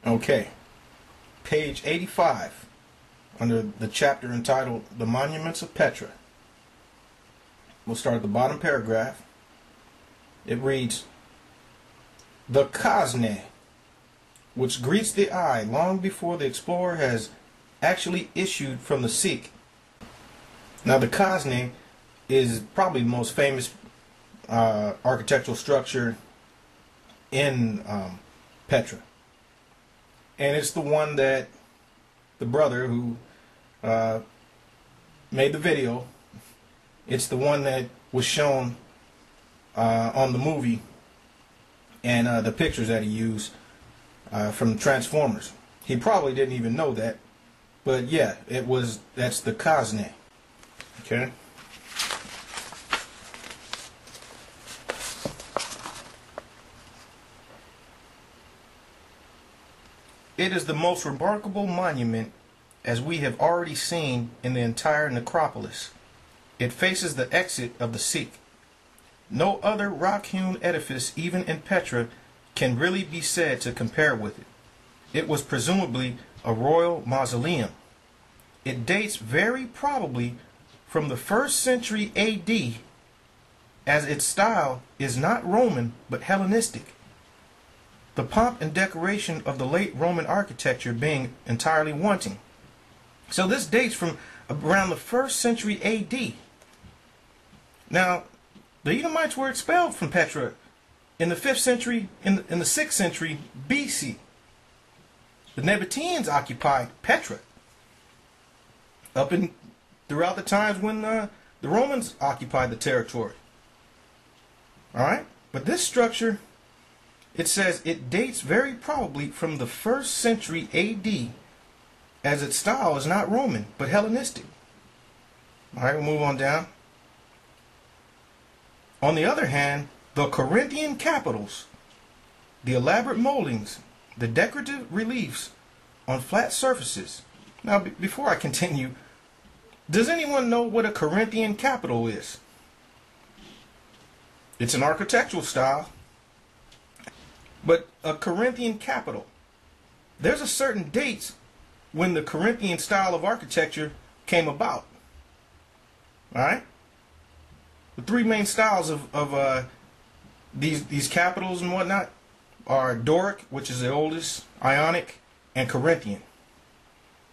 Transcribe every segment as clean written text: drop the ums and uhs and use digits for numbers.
Okay, page 85, under the chapter entitled The Monuments of Petra. We'll start at the bottom paragraph. It reads, "The causne, which greets the eye long before the explorer has actually issued from the Sikh." Now, the causne is probably the most famous architectural structure in Petra. And it's the one that the brother who made the video, it's the one that was shown on the movie and the pictures that he used from Transformers. He probably didn't even know that, but yeah, that's the causne. Okay. It is the most remarkable monument, as we have already seen, in the entire necropolis. It faces the exit of the Sikh. No other rock-hewn edifice, even in Petra, can really be said to compare with it. It was presumably a royal mausoleum. It dates very probably from the 1st century AD, as its style is not Roman but Hellenistic, the pomp and decoration of the late Roman architecture being entirely wanting. So this dates from around the 1st century AD. Now, the Edomites were expelled from Petra in the 5th century, in the 6th century BC. The Nabateans occupied Petra throughout the times when the Romans occupied the territory. All right, but this structure, it says it dates very probably from the 1st century AD, as its style is not Roman but Hellenistic. All right, we'll move on down. On the other hand, the Corinthian capitals, the elaborate moldings, the decorative reliefs on flat surfaces. Now, before I continue, does anyone know what a Corinthian capital is? It's an architectural style. But a Corinthian capital, there's a certain dates when the Corinthian style of architecture came about. All right? The three main styles of these capitals and whatnot are Doric, which is the oldest, Ionic, and Corinthian.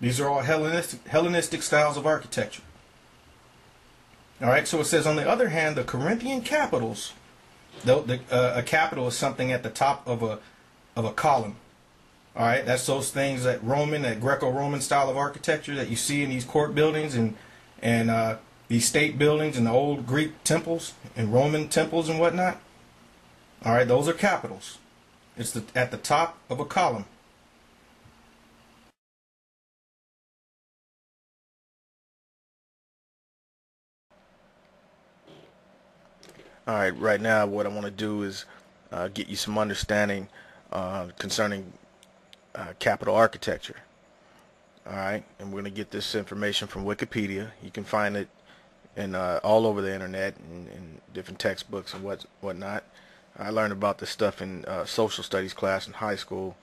These are all Hellenistic styles of architecture. All right, so it says, on the other hand, the Corinthian capitals, a capital is something at the top of a column. All right, that's those things that Grecko Roman style of architecture that you see in these court buildings and these state buildings and the old Greek temples and Roman temples and whatnot. All right, those are capitals. It's at the top of a column. All right, right now what I want to do is get you some understanding concerning capital architecture. All right, and we're going to get this information from Wikipedia. You can find it in all over the internet and different textbooks and whatnot. I learned about this stuff in social studies class in high school.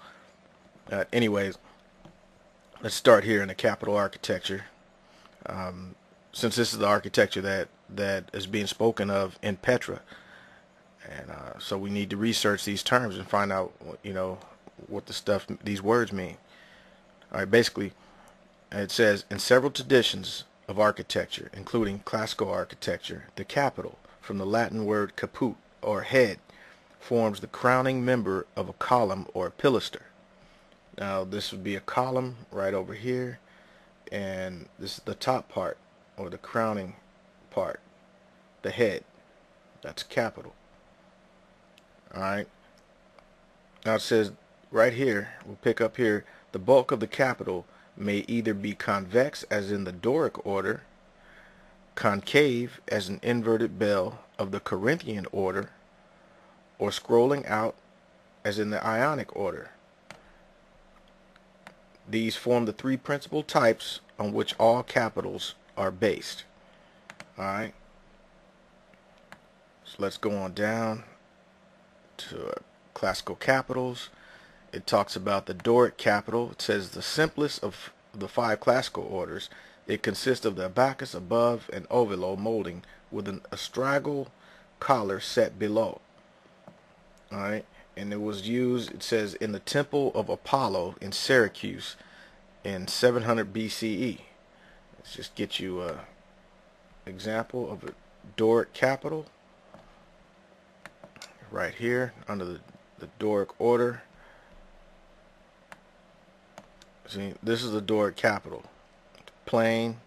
Anyways, let's start here in the capital architecture. Since this is the architecture that is being spoken of in Petra, and so we need to research these terms and find out, what these words mean. All right, basically, it says, in several traditions of architecture, including classical architecture, the capital, from the Latin word caput, or head, forms the crowning member of a column or a pilaster. Now, this would be a column right over here, and this is the top part, or the crowning part, the head. That's capital. Alright, now it says right here, we'll pick up here, the bulk of the capital may either be convex as in the Doric order, concave as an inverted bell of the Corinthian order, or scrolling out as in the Ionic order. These form the three principal types on which all capitals are based. Alright, so let's go on down to classical capitals, it talks about the Doric capital. It says the simplest of the 5 classical orders. It consists of the abacus above and ovalo molding with an astragal collar set below. Alright, and it was used, it says, in the temple of Apollo in Syracuse in 700 BCE. Let's just get you an example of a Doric capital right here under the Doric order. See, this is the Doric capital. Plain,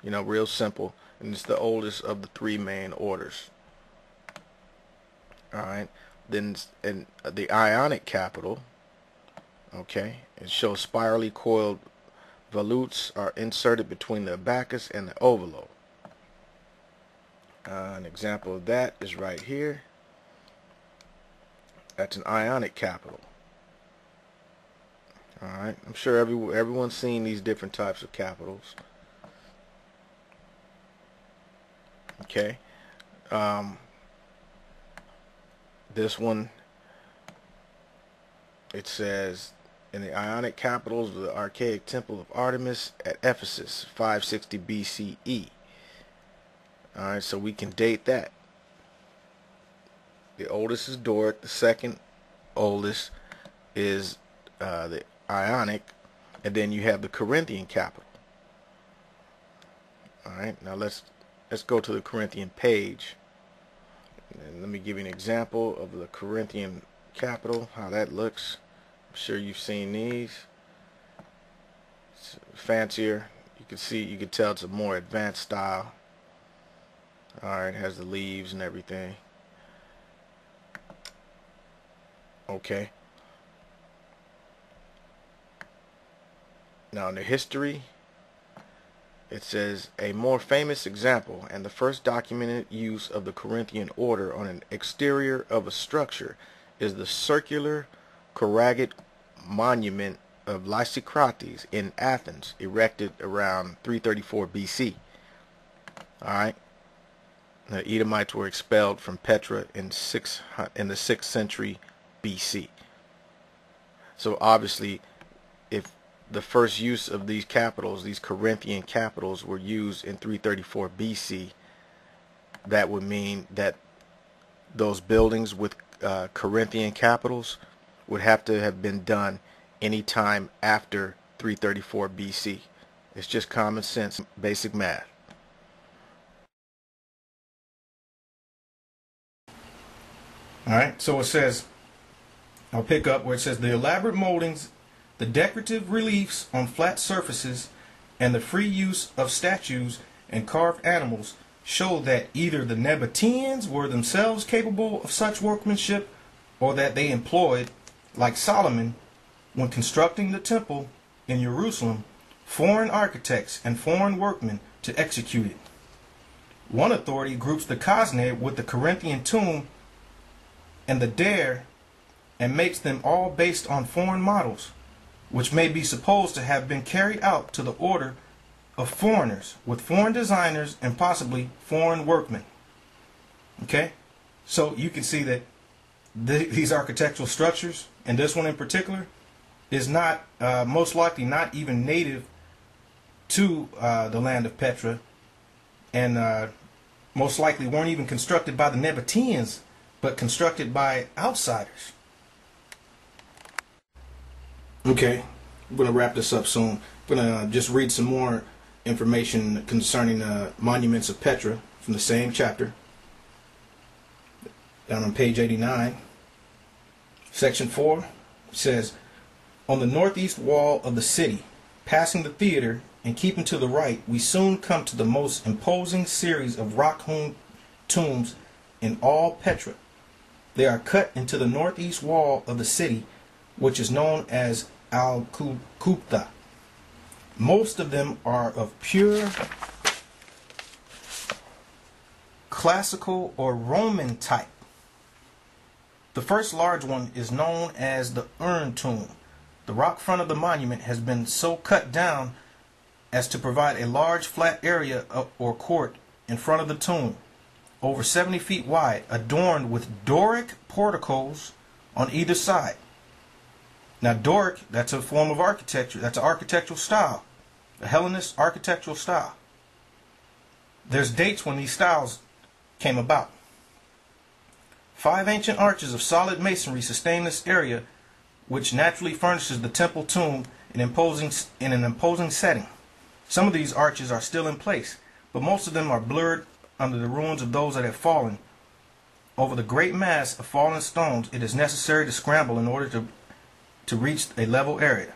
you know, real simple, and it's the oldest of the 3 main orders. Alright, then in the Ionic capital, okay, it shows spirally coiled volutes are inserted between the abacus and the ovalo. An example of that is right here. That's an Ionic capital. Alright, I'm sure everyone's seen these different types of capitals. Okay. This one, it says, in the Ionic capitals of the archaic temple of Artemis at Ephesus, 560 BCE. Alright, so we can date that. The oldest is Doric, the second oldest is the Ionic, and then you have the Corinthian capital. Alright, now let's go to the Corinthian page. And let me give you an example of the Corinthian capital, how that looks. I'm sure you've seen these. It's fancier. You can see, you can tell it's a more advanced style. Alright, it has the leaves and everything. Okay. Now in the history, it says a more famous example and the first documented use of the Corinthian order on an exterior of a structure is the circular corrugate monument of Lysicrates in Athens, erected around 334 BC. Alright. The Edomites were expelled from Petra in the 6th century BC. So obviously, if the first use of these capitals, these Corinthian capitals, were used in 334 BC, that would mean that those buildings with Corinthian capitals would have to have been done any time after 334 BC. It's just common sense, basic math. Alright, so it says, I'll pick up where it says the elaborate moldings, the decorative reliefs on flat surfaces, and the free use of statues and carved animals show that either the Nabateans were themselves capable of such workmanship, or that they employed, like Solomon, when constructing the temple in Jerusalem, foreign architects and foreign workmen to execute it. One authority groups the Cosne with the Corinthian tomb and the dare and makes them all based on foreign models, which may be supposed to have been carried out to the order of foreigners with foreign designers and possibly foreign workmen. Okay, so you can see that these architectural structures, and this one in particular, is not most likely not even native to the land of Petra, and most likely weren't even constructed by the Nabateans, but constructed by outsiders. Okay, I'm going to wrap this up soon. I'm going to just read some more information concerning the monuments of Petra from the same chapter. Down on page 89, section 4, says, on the northeast wall of the city, passing the theater and keeping to the right, we soon come to the most imposing series of rock-hewn tombs in all Petra. They are cut into the northeast wall of the city, which is known as Al-Qubta. Most of them are of pure classical or Roman type. The first large one is known as the urn tomb. The rock front of the monument has been so cut down as to provide a large flat area or court in front of the tomb, over 70 feet wide, adorned with Doric porticos on either side. Now Doric, that's a form of architecture. That's an architectural style, a Hellenist architectural style. There's dates when these styles came about. 5 ancient arches of solid masonry sustain this area, which naturally furnishes the temple tomb in an imposing setting. Some of these arches are still in place, but most of them are blurred under the ruins of those that have fallen. Over the great mass of fallen stones, it is necessary to scramble in order to reach a level area.